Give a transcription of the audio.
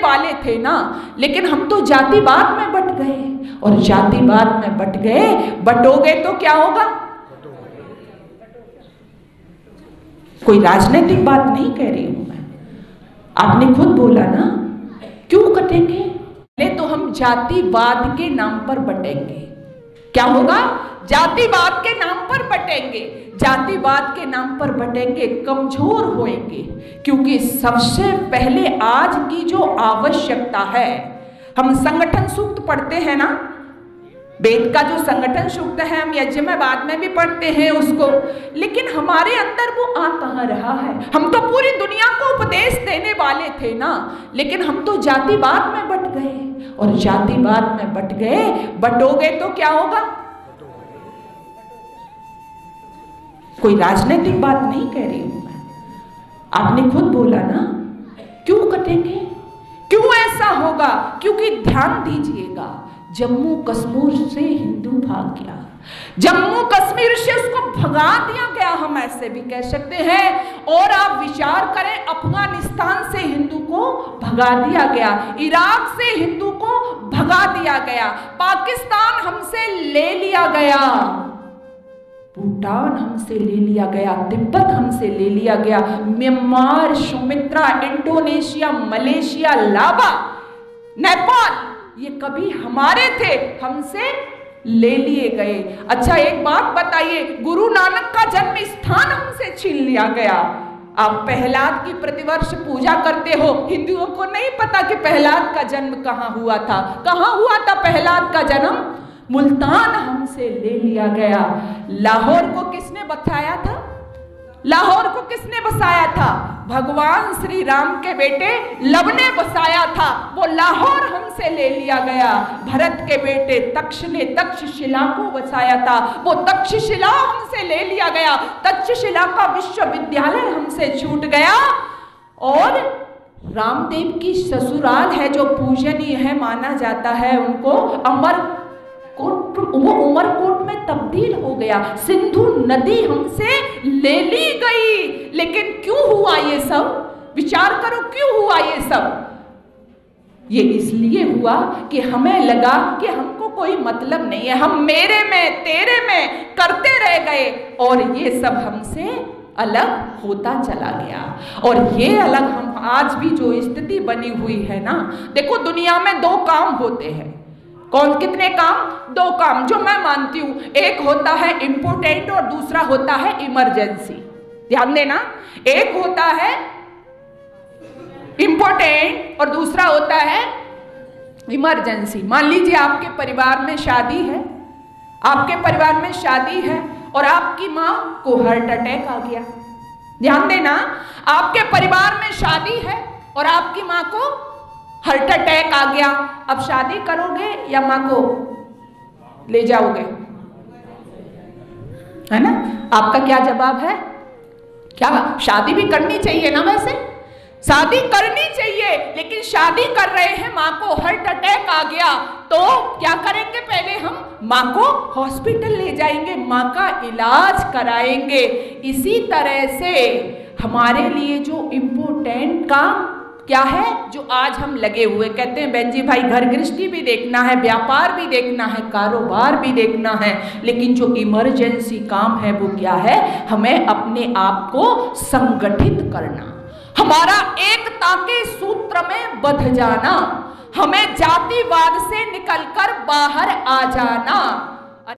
वाले थे ना, लेकिन हम तो जातिवाद में बट गए। और जातिवाद में बट गए, बटोगे तो क्या होगा? कोई राजनीतिक बात नहीं कह रही हूं मैं, आपने खुद बोला ना, क्यों कटेंगे? पहले तो हम जातिवाद के नाम पर बटेंगे। क्या होगा? जातिवाद के नाम पर बटेंगे। जातिवाद के नाम पर बटेंगे, कमजोर होएंगे। क्योंकि सबसे पहले आज की जो आवश्यकता है, हम संगठन सूक्त पढ़ते हैं ना, वेद का जो संगठन सूक्त है, हम यज्ञ में बाद में भी पढ़ते हैं उसको, लेकिन हमारे अंदर वो आ कहां रहा है? हम तो पूरी दुनिया को उपदेश देने वाले थे ना, लेकिन हम तो जातिवाद में बट गए। और जातिवाद में बट गए, बटोगे तो क्या होगा? कोई राजनीतिक बात नहीं कह रही हूं मैं, आपने खुद बोला ना, क्यों कटेंगे? क्यों ऐसा होगा? क्योंकि ध्यान दीजिएगा, जम्मू कश्मीर से हिंदू भाग गया, जम्मू कश्मीर से उसको भगा दिया गया, हम ऐसे भी कह सकते हैं। और आप विचार करें, अफगानिस्तान से हिंदू को भगा दिया गया, इराक से हिंदू को भगा दिया गया, पाकिस्तान हमसे ले लिया गया, भूटान हमसे ले लिया गया, तिब्बत हमसे ले लिया गया, म्यांमार, सुमित्रा, इंडोनेशिया, मलेशिया, लावा, नेपाल, ये कभी हमारे थे, हमसे ले लिए गए। अच्छा एक बात बताइए, गुरु नानक का जन्म स्थान हमसे छीन लिया गया। आप प्रहलाद की प्रतिवर्ष पूजा करते हो, हिंदुओं को नहीं पता कि प्रहलाद का जन्म कहाँ हुआ था। कहाँ हुआ था प्रहलाद का जन्म? मुल्तान हमसे ले लिया गया। लाहौर को किसने बसाया था? लाहौर को किसने बसाया था? भगवान श्री राम के बेटे लव ने बसाया था। वो लाहौर हमसे ले लिया गया। भरत के बेटे तक्ष ने तक्षशिला को बसाया था, वो तक्षशिला हमसे ले लिया गया। तक्षशिला का विश्वविद्यालय हमसे छूट गया। और रामदेव की ससुराल है जो पूजनीय है माना जाता है, उनको अमरकोट, वो उमरकोट में तब्दील हो गया। सिंधु नदी हमसे ले ली गई। लेकिन क्यों हुआ ये सब? विचार करो, क्यों हुआ ये सब? ये इसलिए हुआ कि हमें लगा कि हमको कोई मतलब नहीं है, हम मेरे में तेरे में करते रह गए और ये सब हमसे अलग होता चला गया। और ये अलग हम आज भी जो स्थिति बनी हुई है ना, देखो दुनिया में दो काम होते हैं। कौन? कितने काम? दो काम जो मैं मानती हूं। एक होता है इम्पोर्टेंट और दूसरा होता है इमरजेंसी। ध्यान देना, एक होता है इम्पोर्टेंट और दूसरा होता है इमरजेंसी। मान लीजिए आपके परिवार में शादी है, आपके परिवार में शादी है और आपकी मां को हार्ट अटैक आ गया। ध्यान देना, आपके परिवार में शादी है और आपकी मां को हार्ट अटैक आ गया। अब शादी करोगे या मां को ले जाओगे? है ना? आपका क्या जवाब है? क्या शादी भी करनी चाहिए ना? वैसे शादी करनी चाहिए, लेकिन शादी कर रहे हैं, मां को हार्ट अटैक आ गया तो क्या करेंगे? पहले हम मां को हॉस्पिटल ले जाएंगे, मां का इलाज कराएंगे। इसी तरह से हमारे लिए जो इम्पोर्टेंट काम क्या है, जो आज हम लगे हुए कहते हैं बहन जी भाई घर गृहस्थी भी देखना है, व्यापार भी देखना है, कारोबार भी देखना है, लेकिन जो इमरजेंसी काम है वो क्या है? हमें अपने आप को संगठित करना, हमारा एकता के सूत्र में बंध जाना, हमें जातिवाद से निकलकर बाहर आ जाना।